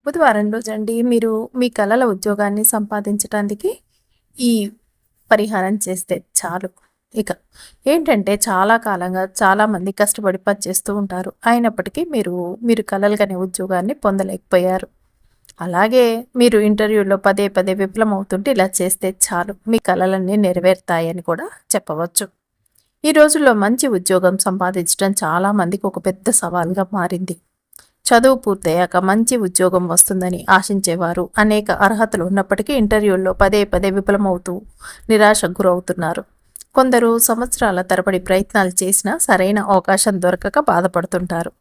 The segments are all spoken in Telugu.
బుధవారం రోజండి మీరు మీ కలల ఉద్యోగాన్ని సంపాదించటానికి ఈ పరిహారం చేస్తే చాలు. ఇక ఏంటంటే చాలా కాలంగా చాలామంది కష్టపడి పని చేస్తూ ఉంటారు. అయినప్పటికీ మీరు కలలుగనే ఉద్యోగాన్ని పొందలేకపోయారు. అలాగే మీరు ఇంటర్వ్యూలో పదే పదే విఫలమవుతుంటే ఇలా చేస్తే చాలు మీ కలలన్నీ నెరవేరుతాయని కూడా చెప్పవచ్చు. ఈ రోజుల్లో మంచి ఉద్యోగం సంపాదించడం చాలామందికి ఒక పెద్ద సవాల్గా మారింది. చదువు పూర్తయ్యాక మంచి ఉద్యోగం వస్తుందని ఆశించేవారు అనేక అర్హతలు ఉన్నప్పటికీ ఇంటర్వ్యూల్లో పదే పదే విఫలమవుతూ నిరాశకు గురవుతున్నారు. కొందరు సంవత్సరాల తరబడి ప్రయత్నాలు చేసినా సరైన అవకాశం దొరకక బాధపడుతుంటారు.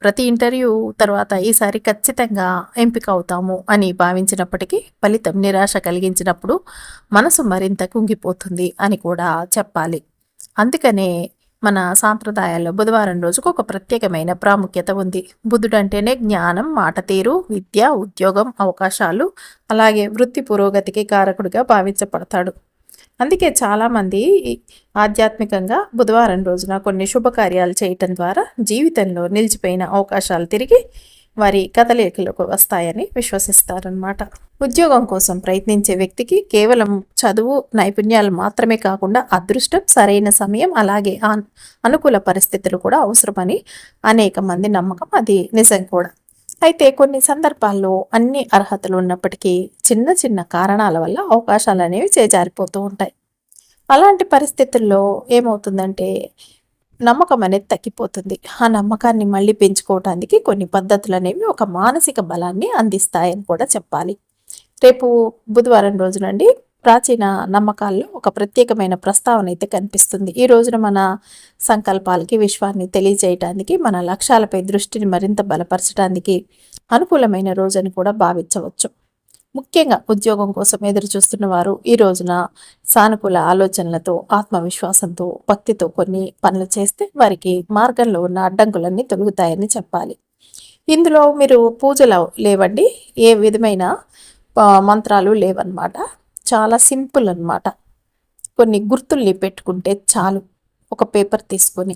ప్రతి ఇంటర్వ్యూ తర్వాత ఈసారి ఖచ్చితంగా ఎంపిక అవుతాము అని భావించినప్పటికీ ఫలితం నిరాశ కలిగించినప్పుడు మనసు మరింత కుంగిపోతుంది అని కూడా చెప్పాలి. అందుకనే మన సాంప్రదాయాల్లో బుధవారం రోజుకు ఒక ప్రత్యేకమైన ప్రాముఖ్యత ఉంది. బుధుడు అంటేనే జ్ఞానం, మాట తీరు, విద్య, ఉద్యోగం, అవకాశాలు, అలాగే వృత్తి పురోగతికి కారకుడిగా భావించబడతాడు. అందుకే చాలామంది ఆధ్యాత్మికంగా బుధవారం రోజున కొన్ని శుభకార్యాలు చేయటం ద్వారా జీవితంలో నిలిచిపోయిన అవకాశాలు తిరిగి వారి కదలికలకు వస్తాయని విశ్వసిస్తారనమాట. ఉద్యోగం కోసం ప్రయత్నించే వ్యక్తికి కేవలం చదువు నైపుణ్యాలు మాత్రమే కాకుండా అదృష్టం, సరైన సమయం, అలాగే అనుకూల పరిస్థితులు కూడా అవసరమని అనేక మంది నమ్మకం. అది నిజం కూడా. అయితే కొన్ని సందర్భాల్లో అన్ని అర్హతలు ఉన్నప్పటికీ చిన్న చిన్న కారణాల వల్ల అవకాశాలు అనేవి చేజారిపోతూ ఉంటాయి. అలాంటి పరిస్థితుల్లో ఏమవుతుందంటే నమ్మకం అనేది తగ్గిపోతుంది. ఆ నమ్మకాన్ని మళ్ళీ పెంచుకోవటానికి కొన్ని పద్ధతులు అనేవి ఒక మానసిక బలాన్ని అందిస్తాయని కూడా చెప్పాలి. రేపు బుధవారం రోజునండి ప్రాచీన నమ్మకాల్లో ఒక ప్రత్యేకమైన ప్రస్తావన అయితే కనిపిస్తుంది. ఈ రోజున మన సంకల్పాలకి, విశ్వాన్ని తెలియజేయటానికి, మన లక్ష్యాలపై దృష్టిని మరింత బలపరచడానికి అనుకూలమైన రోజని కూడా భావించవచ్చు. ముఖ్యంగా ఉద్యోగం కోసం ఎదురు చూస్తున్న వారు ఈ రోజున సానుకూల ఆలోచనలతో, ఆత్మవిశ్వాసంతో, భక్తితో కొన్ని పనులు చేస్తే వారికి మార్గంలో ఉన్న అడ్డంకులన్నీ తొలుగుతాయని చెప్పాలి. ఇందులో మీరు పూజలు లేవండి, ఏ విధమైన మంత్రాలు లేవన్నమాట. చాలా సింపుల్ అన్నమాట. కొన్ని గుర్తుల్ని పెట్టుకుంటే చాలు, ఒక పేపర్ తీసుకొని.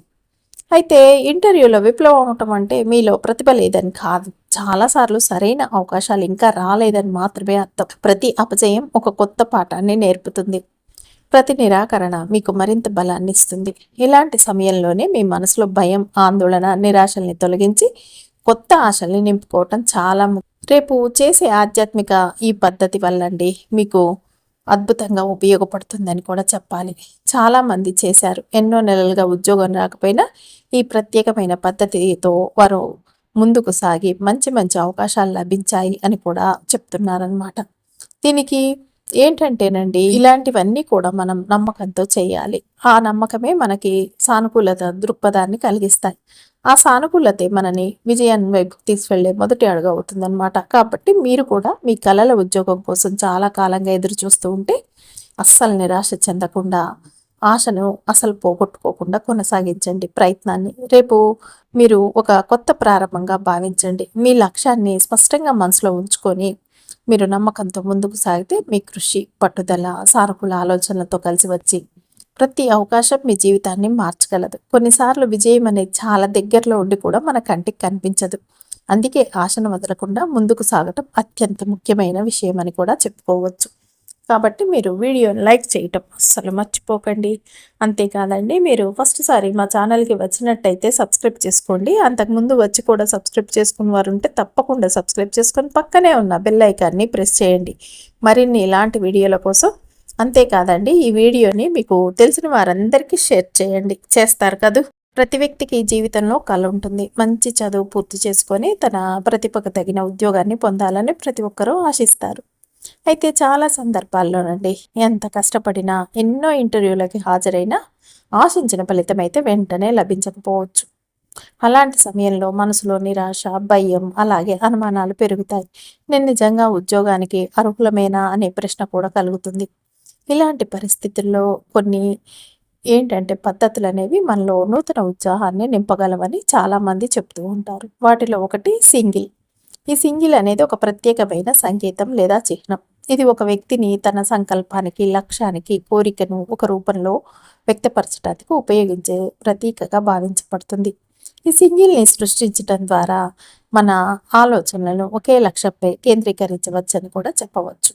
అయితే ఇంటర్వ్యూలో విఫలం అవటం అంటే మీలో ప్రతిభ లేదని కాదు. చాలాసార్లు సరైన అవకాశాలు ఇంకా రాలేదని మాత్రమే అర్థం. ప్రతి అపజయం ఒక కొత్త పాఠాన్ని నేర్పుతుంది. ప్రతి నిరాకరణ మీకు మరింత బలాన్ని ఇస్తుంది. ఇలాంటి సమయంలోనే మీ మనసులో భయం, ఆందోళన, నిరాశల్ని తొలగించి కొత్త ఆశల్ని నింపుకోవటం చాలా ముఖ్యం. రేపు చేసే ఆధ్యాత్మిక ఈ పద్ధతి వల్లండి మీకు అద్భుతంగా ఉపయోగపడుతుందని కూడా చెప్పాలి. చాలామంది చేశారు. ఎన్నో నెలలుగా ఉద్యోగం రాకపోయినా ఈ ప్రత్యేకమైన పద్ధతితో వారు ముందుకు సాగి మంచి మంచి అవకాశాలు లభించాయి అని కూడా చెప్తున్నారనమాట. దీనికి ఏంటంటేనండి, ఇలాంటివన్నీ కూడా మనం నమ్మకంతో చేయాలి. ఆ నమ్మకమే మనకి సానుకూలత దృక్పథాన్ని కలిగిస్తాయి. ఆ సానుకూలతే మనని విజయాన్ని వైపు తీసుకెళ్లే మొదటి అడుగు అవుతుందన్నమాట. కాబట్టి మీరు కూడా మీ కలల ఉద్యోగం కోసం చాలా కాలంగా ఎదురు చూస్తూ ఉంటే అస్సలు నిరాశ చెందకుండా, ఆశను అసలు పోగొట్టుకోకుండా కొనసాగించండి ప్రయత్నాన్ని. రేపు మీరు ఒక కొత్త ప్రారంభంగా భావించండి. మీ లక్ష్యాన్ని స్పష్టంగా మనసులో ఉంచుకొని మీరు నమ్మకంతో ముందుకు సాగితే మీ కృషి, పట్టుదల, సానుకూల ఆలోచనలతో కలిసి వచ్చి ప్రతి అవకాశం మీ జీవితాన్ని మార్చగలదు. కొన్నిసార్లు విజయం అనేది చాలా దగ్గరలో ఉండి కూడా మన కంటికి కనిపించదు. అందుకే ఆశను వదలకుండా ముందుకు సాగటం అత్యంత ముఖ్యమైన విషయం అని కూడా చెప్పుకోవచ్చు. కాబట్టి మీరు వీడియోని లైక్ చేయటం అస్సలు మర్చిపోకండి. అంతేకాదండి, మీరు ఫస్ట్ సారి మా ఛానల్కి వచ్చినట్టయితే సబ్స్క్రైబ్ చేసుకోండి. అంతకుముందు వచ్చి కూడా సబ్స్క్రైబ్ చేసుకున్న వారు ఉంటే తప్పకుండా సబ్స్క్రైబ్ చేసుకొని పక్కనే ఉన్న బెల్ ఐకాన్ని ప్రెస్ చేయండి మరిన్ని ఇలాంటి వీడియోల కోసం. అంతేకాదండి, ఈ వీడియోని మీకు తెలిసిన వారందరికీ షేర్ చేయండి. చేస్తారు కదూ. ప్రతి వ్యక్తికి జీవితంలో కళ ఉంటుంది. మంచి చదువు పూర్తి చేసుకొని తన ప్రతిభకు తగిన ఉద్యోగాన్ని పొందాలని ప్రతి ఒక్కరూ ఆశిస్తారు. అయితే చాలా సందర్భాల్లోనండి ఎంత కష్టపడినా, ఎన్నో ఇంటర్వ్యూలకి హాజరైనా ఆశించిన ఫలితం అయితే వెంటనే లభించకపోవచ్చు. అలాంటి సమయంలో మనసులో నిరాశ, భయం, అలాగే అనుమానాలు పెరుగుతాయి. నేను నిజంగా ఉద్యోగానికి అర్హులమేనా అనే ప్రశ్న కూడా కలుగుతుంది. ఇలాంటి పరిస్థితుల్లో కొన్ని ఏంటంటే పద్ధతులు అనేవి మనలో నూతన ఉత్సాహాన్ని నింపగలవని చాలామంది చెప్తూ ఉంటారు. వాటిలో ఒకటి సింగిల్. ఈ సింగిల్ అనేది ఒక ప్రత్యేకమైన సంకేతం లేదా చిహ్నం. ఇది ఒక వ్యక్తిని తన సంకల్పానికి, లక్ష్యానికి, కోరికను ఒక రూపంలో వ్యక్తపరచడానికి ఉపయోగించే ప్రతీకగా భావించబడుతుంది. ఈ సింగిల్ని సృష్టించడం ద్వారా మన ఆలోచనలను ఒకే లక్ష్యంపై కేంద్రీకరించవచ్చని కూడా చెప్పవచ్చు.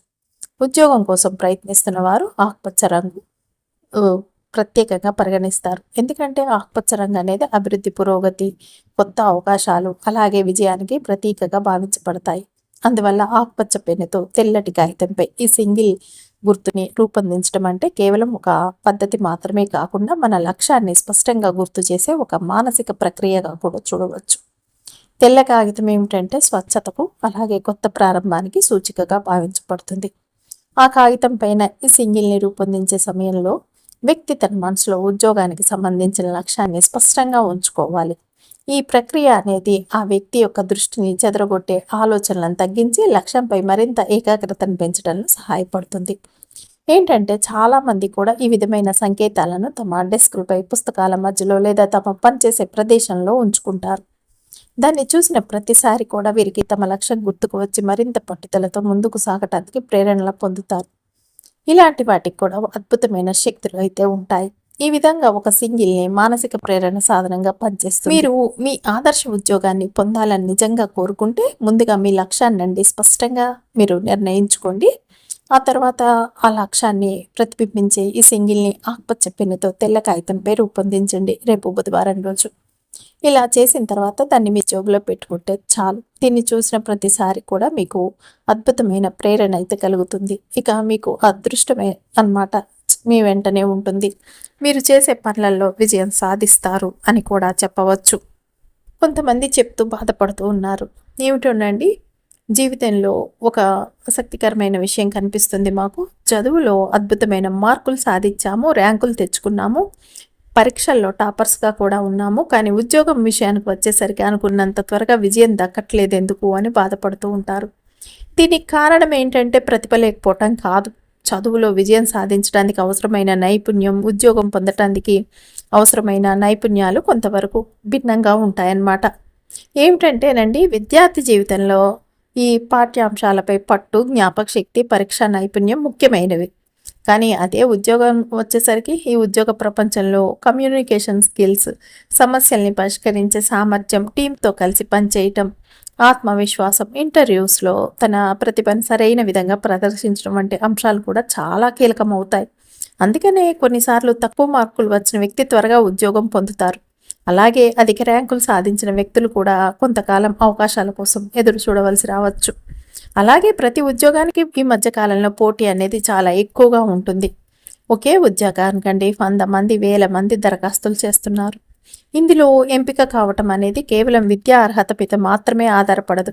ఉద్యోగం కోసం ప్రయత్నిస్తున్న వారు ఆకుపచ్చ రంగు ఉ, ప్రత్యేకంగా పరిగణిస్తారు. ఎందుకంటే ఆకుపచ్చ రంగు అనేది అభివృద్ధి, పురోగతి, కొత్త అవకాశాలు అలాగే విజయానికి ప్రతీకగా భావించబడతాయి. అందువల్ల ఆకుపచ్చ పెన్నుతో తెల్లటి కాగితంపై ఈ సింగిల్ గుర్తుని రూపొందించడం అంటే కేవలం ఒక పద్ధతి మాత్రమే కాకుండా మన లక్ష్యాన్ని స్పష్టంగా గుర్తు చేసే ఒక మానసిక ప్రక్రియగా కూడా చూడవచ్చు. తెల్ల కాగితం ఏమిటంటే స్వచ్ఛతకు అలాగే కొత్త ప్రారంభానికి సూచికగా భావించబడుతుంది. ఆ కాగితం పైన ఈ సింగిల్ని రూపొందించే సమయంలో వ్యక్తి తన మనసులో ఉద్యోగానికి సంబంధించిన లక్ష్యాన్ని స్పష్టంగా ఉంచుకోవాలి. ఈ ప్రక్రియ అనేది ఆ వ్యక్తి యొక్క దృష్టిని చెదరగొట్టే ఆలోచనలను తగ్గించి లక్ష్యంపై మరింత ఏకాగ్రతను పెంచడంలో సహాయపడుతుంది. ఏంటంటే చాలామంది కూడా ఈ విధమైన సంకేతాలను తమ డెస్క్లపై, పుస్తకాల మధ్యలో లేదా తమ పనిచేసే ప్రదేశంలో ఉంచుకుంటారు. దాన్ని చూసిన ప్రతిసారి కూడా వీరికి తమ లక్ష్యం గుర్తుకు వచ్చి మరింత పట్టుదలతో ముందుకు సాగటానికి ప్రేరణ పొందుతారు. ఇలాంటి వాటికి కూడా అద్భుతమైన శక్తులు అయితే ఉంటాయి. ఈ విధంగా ఒక సింగిల్ని మానసిక ప్రేరణ సాధనంగా పనిచేస్తుంది. మీరు మీ ఆదర్శ ఉద్యోగాన్ని పొందాలని నిజంగా కోరుకుంటే ముందుగా మీ లక్ష్యాన్ని స్పష్టంగా మీరు నిర్ణయించుకోండి. ఆ తర్వాత ఆ లక్ష్యాన్ని ప్రతిబింబించే ఈ సింగిల్ని ఆకుపచ్చ పెన్నుతో తెల్ల కాగితంపై రూపొందించండి రేపు బుధవారం రోజు. ఇలా చేసిన తర్వాత దాన్ని మీ జోబులో పెట్టుకుంటే చాలు. దీన్ని చూసిన ప్రతిసారి కూడా మీకు అద్భుతమైన ప్రేరణ అయితే కలుగుతుంది. ఇక మీకు అదృష్టమే అన్నమాట మీ వెంటనే ఉంటుంది. మీరు చేసే పనులలో విజయం సాధిస్తారు అని కూడా చెప్పవచ్చు. కొంతమంది చెప్తూ బాధపడుతూ ఉన్నారు. ఏమిటోనండి, జీవితంలో ఒక ఆసక్తికరమైన విషయం కనిపిస్తుంది మాకు. చదువులో అద్భుతమైన మార్కులు సాధించాము, ర్యాంకులు తెచ్చుకున్నాము, పరీక్షల్లో టాపర్స్గా కూడా ఉన్నాము. కానీ ఉద్యోగం విషయానికి వచ్చేసరికి అనుకున్నంత త్వరగా విజయం దక్కట్లేదు ఎందుకు అని బాధపడుతూ ఉంటారు. దీనికి కారణం ఏంటంటే ప్రతిభ లేకపోవటం కాదు. చదువులో విజయం సాధించడానికి అవసరమైన నైపుణ్యం, ఉద్యోగం పొందటానికి అవసరమైన నైపుణ్యాలు కొంతవరకు భిన్నంగా ఉంటాయన్నమాట. ఏమిటంటేనండి, విద్యార్థి జీవితంలో ఈ పాఠ్యాంశాలపై పట్టు, జ్ఞాపక శక్తి, పరీక్షా నైపుణ్యం ముఖ్యమైనవి. కానీ అదే ఉద్యోగం వచ్చేసరికి ఈ ఉద్యోగ ప్రపంచంలో కమ్యూనికేషన్ స్కిల్స్, సమస్యల్ని పరిష్కరించే సామర్థ్యం, టీంతో కలిసి పనిచేయటం, ఆత్మవిశ్వాసం, ఇంటర్వ్యూస్లో తన ప్రతిభను సరైన విధంగా ప్రదర్శించడం వంటి అంశాలు కూడా చాలా కీలకమవుతాయి. అందుకనే కొన్నిసార్లు తక్కువ మార్కులు వచ్చిన వ్యక్తి త్వరగా ఉద్యోగం పొందుతారు. అలాగే అధిక ర్యాంకులు సాధించిన వ్యక్తులు కూడా కొంతకాలం అవకాశాల కోసం ఎదురు చూడవలసి రావచ్చు. అలాగే ప్రతి ఉద్యోగానికి ఈ మధ్యకాలంలో పోటీ అనేది చాలా ఎక్కువగా ఉంటుంది. ఒకే ఉద్యోగానికండి 100 మంది, 1000 మంది దరఖాస్తులు చేస్తున్నారు. ఇందులో ఎంపిక కావటం అనేది కేవలం విద్యా అర్హత మీద మాత్రమే ఆధారపడదు.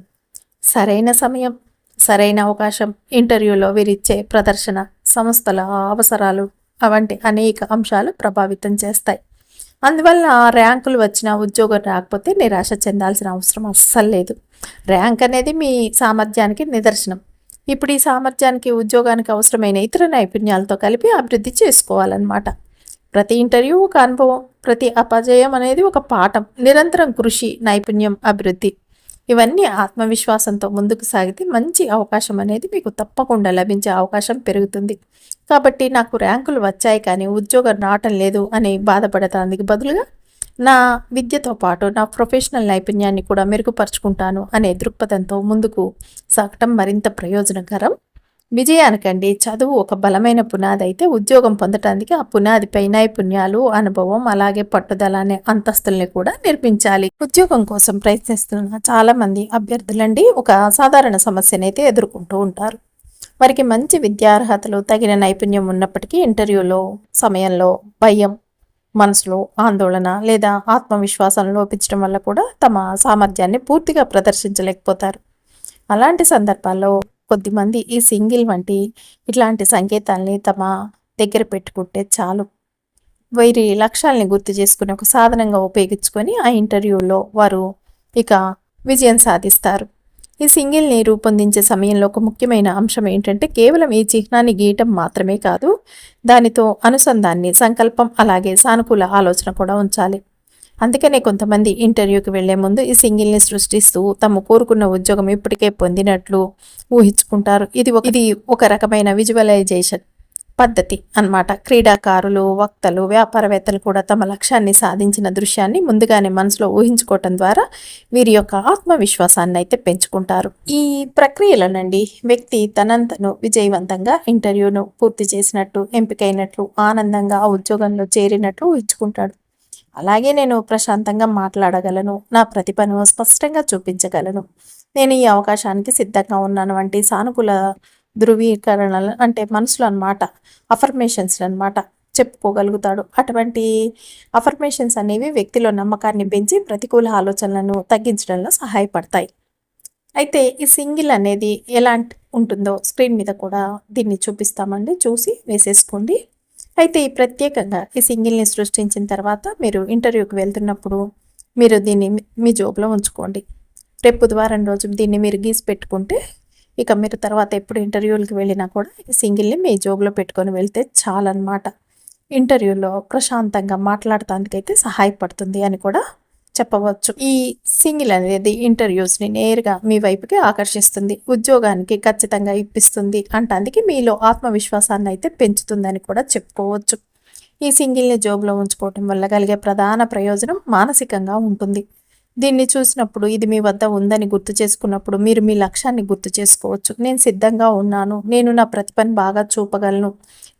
సరైన సమయం, సరైన అవకాశం, ఇంటర్వ్యూలో వీరిచ్చే ప్రదర్శన, సంస్థల అవసరాలు అవంటి అనేక అంశాలు ప్రభావితం చేస్తాయి. అందువల్ల ర్యాంకులు వచ్చినా ఉద్యోగం రాకపోతే నిరాశ చెందాల్సిన అవసరం అస్సలు లేదు. ర్యాంక్ అనేది మీ సామర్థ్యానికి నిదర్శనం. ఇప్పుడు ఈ సామర్థ్యానికి ఉద్యోగానికి అవసరమైన ఇతర నైపుణ్యాలతో కలిపి అభివృద్ధి చేసుకోవాలన్నమాట. ప్రతి ఇంటర్వ్యూ ఒక అనుభవం, ప్రతి అపజయం అనేది ఒక పాఠం. నిరంతరం కృషి, నైపుణ్యం, అభివృద్ధి ఇవన్నీ ఆత్మవిశ్వాసంతో ముందుకు సాగితే మంచి అవకాశం అనేది మీకు తప్పకుండా లభించే అవకాశం పెరుగుతుంది. కాబట్టి నాకు ర్యాంకులు వచ్చాయి కానీ ఉద్యోగం రావటం లేదు అని బాధపడటానికి బదులుగా నా విద్యతో పాటు నా ప్రొఫెషనల్ నైపుణ్యాన్ని కూడా మెరుగుపరుచుకుంటాను అనే దృక్పథంతో ముందుకు సాగటం మరింత ప్రయోజనకరం. విజయానికండి చదువు ఒక బలమైన పునాది అయితే ఉద్యోగం పొందటానికి ఆ పునాదిపై నైపుణ్యాలు, అనుభవం అలాగే పట్టుదల అనే అంతస్తుల్ని కూడా నిర్మించాలి. ఉద్యోగం కోసం ప్రయత్నిస్తున్న చాలా మంది అభ్యర్థులండి ఒక సాధారణ సమస్యనైతే ఎదుర్కొంటూ ఉంటారు. వారికి మంచి విద్యార్హతలు, తగిన నైపుణ్యం ఉన్నప్పటికీ ఇంటర్వ్యూలో సమయంలో భయం, మనసులో ఆందోళన లేదా ఆత్మవిశ్వాసం లోపించడం వల్ల కూడా తమ సామర్థ్యాన్ని పూర్తిగా ప్రదర్శించలేకపోతారు. అలాంటి సందర్భాల్లో కొద్దిమంది ఈ సింగిల్ వంటి ఇట్లాంటి సంకేతాల్ని తమ దగ్గర పెట్టుకుంటే చాలు. వీరి లక్ష్యాల్ని గుర్తు చేసుకుని ఒక సాధనంగా ఉపయోగించుకొని ఆ ఇంటర్వ్యూలో వారు ఇక విజయం సాధిస్తారు. ఈ సింగిల్ని రూపొందించే సమయంలో ఒక ముఖ్యమైన అంశం ఏంటంటే కేవలం ఈ చిహ్నాన్ని గీయటం మాత్రమే కాదు, దానితో అనుసంధాన్ని, సంకల్పం అలాగే సానుకూల ఆలోచన కూడా ఉంచాలి. అందుకనే కొంతమంది ఇంటర్వ్యూకి వెళ్లే ముందు ఈ సింగిల్ని సృష్టిస్తూ తమ కోరుకున్న ఉద్యోగం ఇప్పటికే పొందినట్లు ఊహించుకుంటారు. ఇది ఒక రకమైన విజువలైజేషన్. పద్ధతి అన్నమాట. క్రీడాకారులు, వక్తలు, వ్యాపారవేత్తలు కూడా తమ లక్ష్యాన్ని సాధించిన దృశ్యాన్ని ముందుగానే మనసులో ఊహించుకోవటం ద్వారా వీరి యొక్క ఆత్మవిశ్వాసాన్ని అయితే పెంచుకుంటారు. ఈ ప్రక్రియలోనండి వ్యక్తి తనంతను విజయవంతంగా ఇంటర్వ్యూను పూర్తి చేసినట్టు, ఎంపికైనట్లు, ఆనందంగా ఆ ఉద్యోగంలో చేరినట్లు ఊహించుకుంటాడు. అలాగే నేను ప్రశాంతంగా మాట్లాడగలను, నా ప్రతిభను స్పష్టంగా చూపించగలను, నేను ఈ అవకాశానికి సిద్ధంగా ఉన్నాను వంటి సానుకూల ధృవీకరణలు అంటే మనసులో అనమాట, అఫర్మేషన్స్ అనమాట చెప్పుకోగలుగుతాడు. అటువంటి అఫర్మేషన్స్ అనేవి వ్యక్తిలో నమ్మకాన్ని పెంచి ప్రతికూల ఆలోచనలను తగ్గించడంలో సహాయపడతాయి. అయితే ఈ సింగిల్ అనేది ఎలాంటి ఉంటుందో స్క్రీన్ మీద కూడా దీన్ని చూపిస్తామండి, చూసి వేసేసుకోండి. అయితే ఈ ప్రత్యేకంగా ఈ సింగిల్ని సృష్టించిన తర్వాత మీరు ఇంటర్వ్యూకి వెళ్తున్నప్పుడు మీరు దీన్ని మీ జోబులో ఉంచుకోండి. రేపు బుధవారం రోజు దీన్ని మీరు గీసి పెట్టుకుంటే ఇక మీరు తర్వాత ఎప్పుడు ఇంటర్వ్యూలకు వెళ్ళినా కూడా ఈ సింగిల్ని మీ జోబులో పెట్టుకొని వెళ్తే చాలన్నమాట. ఇంటర్వ్యూలో ప్రశాంతంగా మాట్లాడటానికైతే సహాయపడుతుంది అని కూడా చెప్పవచ్చు. ఈ సింగిల్ అనేది ఇంటర్వ్యూస్ని నేరుగా మీ వైపుకి ఆకర్షిస్తుంది, ఉద్యోగానికి ఖచ్చితంగా ఇప్పిస్తుంది అంటానికి మీలో ఆత్మవిశ్వాసాన్ని అయితే పెంచుతుందని కూడా చెప్పుకోవచ్చు. ఈ సింగిల్ని జోబులో ఉంచుకోవటం వల్ల కలిగే ప్రధాన ప్రయోజనం మానసికంగా ఉంటుంది. దీన్ని చూసినప్పుడు ఇది మీ వద్ద ఉందని గుర్తు చేసుకున్నప్పుడు మీరు మీ లక్ష్యాన్ని గుర్తు చేసుకోవచ్చు. నేను సిద్ధంగా ఉన్నాను, నేను నా ప్రతిభను బాగా చూపగలను,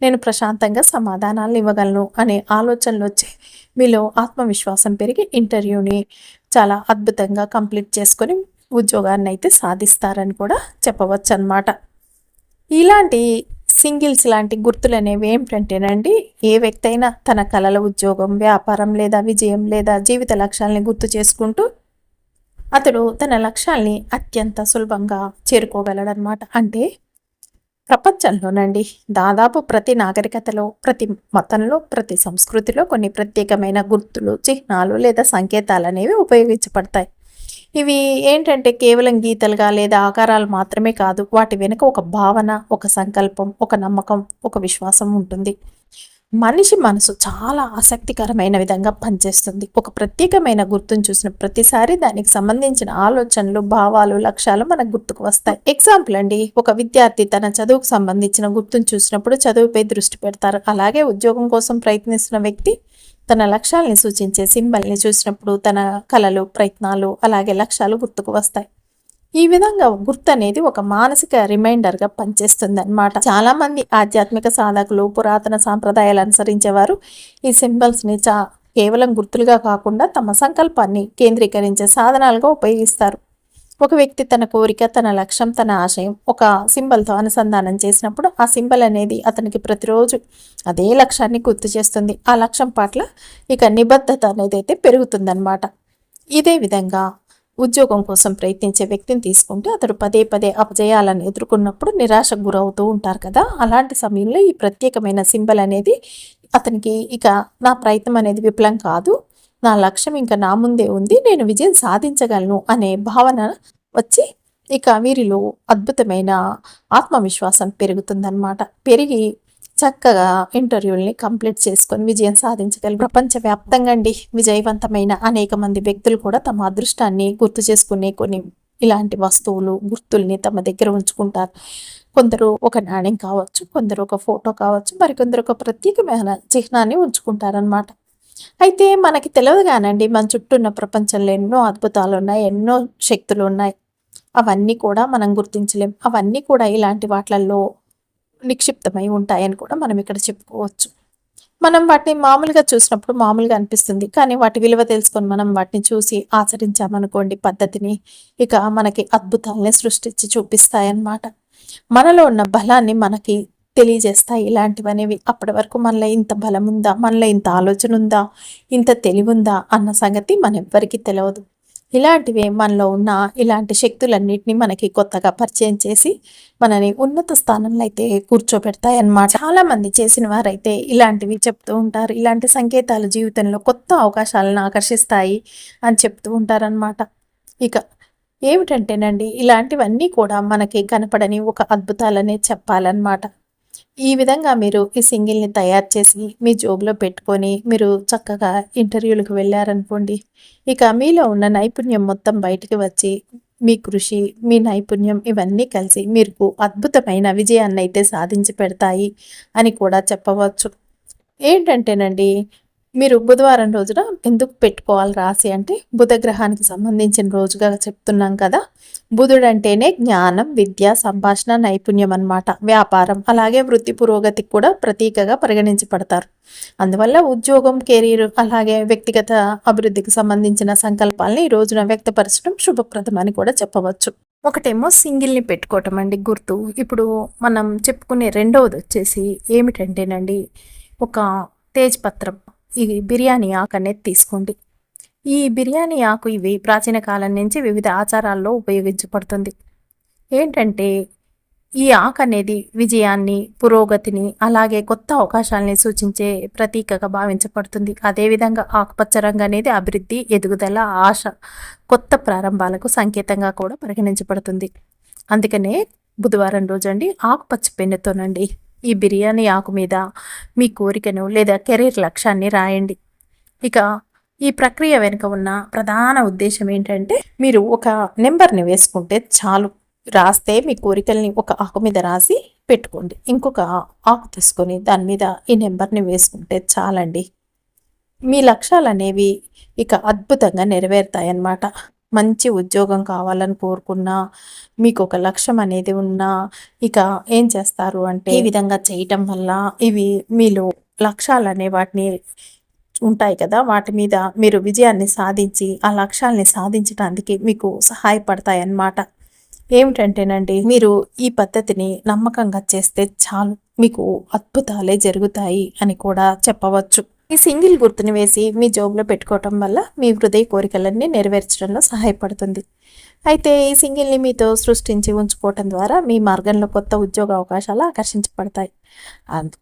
నేను ప్రశాంతంగా సమాధానాలు ఇవ్వగలను అనే ఆలోచనలు వచ్చి మీలో ఆత్మవిశ్వాసం పెరిగి ఇంటర్వ్యూని చాలా అద్భుతంగా కంప్లీట్ చేసుకొని ఉద్యోగాన్ని అయితే సాధిస్తారని కూడా చెప్పవచ్చు అన్నమాట. ఇలాంటి సింగిల్స్ లాంటి గుర్తులు అనేవి ఏమిటంటేనండి, ఏ వ్యక్తి అయినా తన కలల ఉద్యోగం, వ్యాపారం లేదా విజయం లేదా జీవిత లక్ష్యాలని గుర్తు చేసుకుంటూ అతడు తన లక్ష్యాల్ని అత్యంత సులభంగా చేరుకోగలడనమాట. అంటే ప్రపంచంలోనండి దాదాపు ప్రతి నాగరికతలో, ప్రతి మతంలో, ప్రతి సంస్కృతిలో కొన్ని ప్రత్యేకమైన గుర్తులు, చిహ్నాలు లేదా సంకేతాలు అనేవి ఉపయోగించబడతాయి. ఇవి ఏంటంటే కేవలం గీతలుగా లేదా ఆకారాలు మాత్రమే కాదు, వాటి వెనుక ఒక భావన, ఒక సంకల్పం, ఒక నమ్మకం, ఒక విశ్వాసం ఉంటుంది. మనిషి మనసు చాలా ఆసక్తికరమైన విధంగా పనిచేస్తుంది. ఒక ప్రత్యేకమైన గుర్తును చూసిన ప్రతిసారి దానికి సంబంధించిన ఆలోచనలు, భావాలు, లక్ష్యాలు మనకు గుర్తుకు వస్తాయి. ఎగ్జాంపుల్ అండి, ఒక విద్యార్థి తన చదువుకు సంబంధించిన గుర్తును చూసినప్పుడు చదువుపై దృష్టి పెడతారు. అలాగే ఉద్యోగం కోసం ప్రయత్నిస్తున్న వ్యక్తి తన లక్ష్యాలని సూచించే సింబల్ని చూసినప్పుడు తన కలలు, ప్రయత్నాలు, అలాగే లక్ష్యాలు గుర్తుకు వస్తాయి. ఈ విధంగా గుర్తు అనేది ఒక మానసిక రిమైండర్గా పనిచేస్తుంది అన్నమాట. చాలా మంది ఆధ్యాత్మిక సాధకులు, పురాతన సాంప్రదాయాలు అనుసరించేవారు ఈ సింబల్స్ని కేవలం గుర్తులుగా కాకుండా తమ సంకల్పాన్ని కేంద్రీకరించే సాధనాలుగా ఉపయోగిస్తారు. ఒక వ్యక్తి తన కోరిక, తన లక్ష్యం, తన ఆశయం ఒక సింబల్తో అనుసంధానం చేసినప్పుడు ఆ సింబల్ అనేది అతనికి ప్రతిరోజు అదే లక్ష్యాన్ని గుర్తు చేస్తుంది. ఆ లక్ష్యం పట్ల ఇక నిబద్ధత అనేది అయితే పెరుగుతుందన్నమాట. ఇదే విధంగా ఉద్యోగం కోసం ప్రయత్నించే వ్యక్తిని తీసుకుంటే అతడు పదే పదే అపజయాలను ఎదుర్కొన్నప్పుడు నిరాశకు గురవుతూ ఉంటారు కదా. అలాంటి సమయంలో ఈ ప్రత్యేకమైన సింబల్ అనేది అతనికి ఇక నా ప్రయత్నం అనేది విఫలం కాదు, నా లక్ష్యం ఇంకా నా ముందే ఉంది, నేను విజయం సాధించగలను అనే భావన వచ్చి ఇక వీరిలో అద్భుతమైన ఆత్మవిశ్వాసం పెరుగుతుందన్నమాట. పెరిగి చక్కగా ఇంటర్వ్యూల్ని కంప్లీట్ చేసుకొని విజయం సాధించగలరు. ప్రపంచవ్యాప్తంగా అండి విజయవంతమైన అనేక మంది వ్యక్తులు కూడా తమ అదృష్టాన్ని గుర్తు చేసుకునే కొన్ని ఇలాంటి వస్తువులు, గుర్తుల్ని తమ దగ్గర ఉంచుకుంటారు. కొందరు ఒక నాణ్యం కావచ్చు, కొందరు ఒక ఫోటో కావచ్చు, మరికొందరు ఒక ప్రత్యేకమైన చిహ్నాన్ని ఉంచుకుంటారనమాట. అయితే మనకి తెలియదు కానండి, మన చుట్టూ ఉన్న ప్రపంచంలో ఎన్నో అద్భుతాలు ఉన్నాయి, ఎన్నో శక్తులు ఉన్నాయి. అవన్నీ కూడా మనం గుర్తించలేం. అవన్నీ కూడా ఇలాంటి వాటిల్లో నిక్షిప్తమై ఉంటాయని కూడా మనం ఇక్కడ చెప్పుకోవచ్చు. మనం వాటిని మామూలుగా చూసినప్పుడు మామూలుగా అనిపిస్తుంది, కానీ వాటి విలువ తెలుసుకొని మనం వాటిని చూసి ఆచరించామనుకోండి పద్ధతిని, ఇక మనకి అద్భుతాలని సృష్టించి చూపిస్తాయన్నమాట. మనలో ఉన్న బలాన్ని మనకి తెలియజేస్తాయి ఇలాంటివనేవి. అప్పటి వరకు మనలో ఇంత బలం ఉందా, మనలో ఇంత ఆలోచన ఉందా, ఇంత తెలివి ఉందా అన్న సంగతి మన ఎవ్వరికీ తెలియదు. ఇలాంటివే మనలో ఉన్న ఇలాంటి శక్తులన్నిటిని మనకి కొత్తగా పరిచయం చేసి మనని ఉన్నత స్థానంలో అయితే కూర్చోబెడతాయి అన్నమాట. చాలా మంది చేసిన వారైతే ఇలాంటివి చెప్తూ ఉంటారు. ఇలాంటి సంకేతాలు జీవితంలో కొత్త అవకాశాలను ఆకర్షిస్తాయి అని చెప్తూ ఉంటారనమాట. ఇక ఏమిటంటేనండి, ఇలాంటివన్నీ కూడా మనకి కనపడని ఒక అద్భుతాలనే చెప్పాలన్నమాట. ఈ విధంగా మీరు ఈ సింగిల్ని తయారు చేసి మీ జోబులో పెట్టుకొని మీరు చక్కగా ఇంటర్వ్యూలకు వెళ్ళారనుకోండి, ఇక మీలో ఉన్న నైపుణ్యం మొత్తం బయటికి వచ్చి మీ కృషి, మీ నైపుణ్యం ఇవన్నీ కలిసి మీకు అద్భుతమైన విజయాన్నయితే సాధించి పెడతాయి అని కూడా చెప్పవచ్చు. ఏంటంటేనండి, మీరు బుధవారం రోజున ఎందుకు పెట్టుకోవాలి రాశి అంటే, బుధ గ్రహానికి సంబంధించిన రోజుగా చెప్తున్నాం కదా! బుధుడంటేనే జ్ఞానం, విద్య, సంభాషణ, నైపుణ్యం అన్నమాట. వ్యాపారం, అలాగే వృత్తి పురోగతికి కూడా ప్రతీకగా పరిగణించబడతారు. అందువల్ల ఉద్యోగం, కెరీర్ అలాగే వ్యక్తిగత అభివృద్ధికి సంబంధించిన సంకల్పాలని ఈ రోజున వ్యక్తపరచడం శుభప్రదం అని కూడా చెప్పవచ్చు. ఒకటేమో సింగిల్‌ని పెట్టుకోవటం అండి గుర్తు. ఇప్పుడు మనం చెప్పుకునే రెండవదొచ్చేసి ఏమిటంటేనండి, ఒక తేజ్‌పత్రం, ఇది బిర్యానీ ఆకు అనేది తీసుకోండి. ఈ బిర్యానీ ఆకు ఇవి ప్రాచీన కాలం నుంచి వివిధ ఆచారాల్లో ఉపయోగించబడుతుంది. ఏంటంటే ఈ ఆకు అనేది విజయాన్ని, పురోగతిని, అలాగే కొత్త అవకాశాలని సూచించే ప్రతీకగా భావించబడుతుంది. అదేవిధంగా ఆకుపచ్చ రంగు అనేది అభివృద్ధి, ఎదుగుదల, ఆశ, కొత్త ప్రారంభాలకు సంకేతంగా కూడా పరిగణించబడుతుంది. అందుకనే బుధవారం రోజండి ఆకుపచ్చ పెన్నుతోనండి ఈ బిర్యానీ ఆకు మీద మీ కోరికను లేదా కెరీర్ లక్ష్యాన్ని రాయండి. ఇక ఈ ప్రక్రియ వెనుక ఉన్న ప్రధాన ఉద్దేశం ఏంటంటే, మీరు ఒక నెంబర్ని వేసుకుంటే చాలు. రాస్తే మీ కోరికల్ని ఒక ఆకు మీద రాసి పెట్టుకోండి. ఇంకొక ఆకు తీసుకొని దాని మీద ఈ నెంబర్ని వేసుకుంటే చాలండి. మీ లక్ష్యాలనేవి ఇక అద్భుతంగా నెరవేరుతాయన్నమాట. మంచి ఉద్యోగం కావాలని కోరుకున్నా, మీకు ఒక లక్ష్యం అనేది ఉన్నా, ఇక ఏం చేస్తారు అంటే, ఈ విధంగా చేయటం వల్ల ఇవి మీలో లక్ష్యాలనే వాటిని ఉంటాయి కదా! వాటి మీద మీరు విజయాన్ని సాధించి, ఆ లక్ష్యాల్ని సాధించడానికి మీకు సహాయపడతాయన్నమాట. ఏమిటంటేనండి, మీరు ఈ పద్ధతిని నమ్మకంగా చేస్తే చాలు, మీకు అద్భుతాలే జరుగుతాయి అని కూడా చెప్పవచ్చు. ఈ సింగిల్ గుర్తుని వేసి మీ జోబులో పెట్టుకోవటం వల్ల మీ హృదయ కోరికలన్నీ నెరవేర్చడంలో సహాయపడుతుంది. అయితే ఈ సింగిల్ని మీతో సృష్టించి ఉంచుకోవటం ద్వారా మీ మార్గంలో కొత్త ఉద్యోగ అవకాశాలు ఆకర్షించబడతాయి.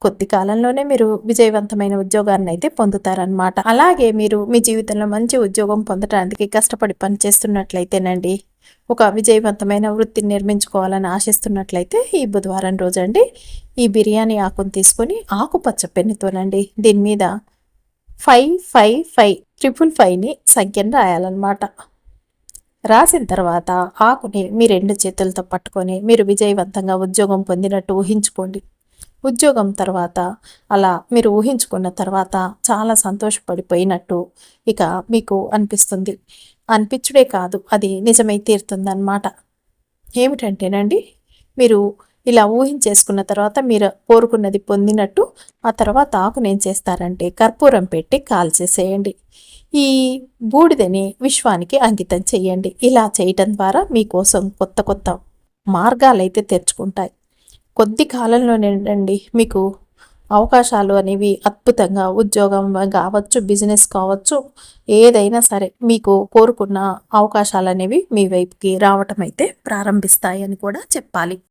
కొద్ది కాలంలోనే మీరు విజయవంతమైన ఉద్యోగాన్ని అయితే పొందుతారనమాట. అలాగే మీరు మీ జీవితంలో మంచి ఉద్యోగం పొందడానికి కష్టపడి పనిచేస్తున్నట్లయితేనండి, ఒక విజయవంతమైన వృత్తిని నిర్మించుకోవాలని ఆశిస్తున్నట్లయితే ఈ బుధవారం రోజండి ఈ బిర్యానీ ఆకును తీసుకొని ఆకుపచ్చ పెన్నుతోనండి దీని మీద 55555ని సంఖ్యను రాయాలన్నమాట. రాసిన తర్వాత ఆకుని మీ 2 చేతులతో పట్టుకొని మీరు విజయవంతంగా ఉద్యోగం పొందినట్టు ఊహించుకోండి. ఉద్యోగం తర్వాత అలా మీరు ఊహించుకున్న తర్వాత చాలా సంతోషపడిపోయినట్టు ఇక మీకు అనిపిస్తుంది. అనిపించుడే కాదు, అది నిజమై తీరుతుందన్నమాట. ఏమిటంటేనండి, మీరు ఇలా ఊహించేసుకున్న తర్వాత మీరు కోరుకున్నది పొందినట్టు ఆ తర్వాత ఆకును ఏం చేస్తారంటే కర్పూరం పెట్టి కాల్చేసేయండి. ఈ బూడిదని విశ్వానికి అంకితం చేయండి. ఇలా చేయటం ద్వారా మీకోసం కొత్త కొత్త మార్గాలైతే తెరుచుకుంటాయి. కొద్ది కాలంలోనేనండి మీకు అవకాశాలు అనేవి అద్భుతంగా, ఉద్యోగం కావచ్చు, బిజినెస్ కావచ్చు, ఏదైనా సరే మీకు కోరుకున్న అవకాశాలు అనేవి మీ వైపుకి రావటం అయితే ప్రారంభిస్తాయని కూడా చెప్పాలి.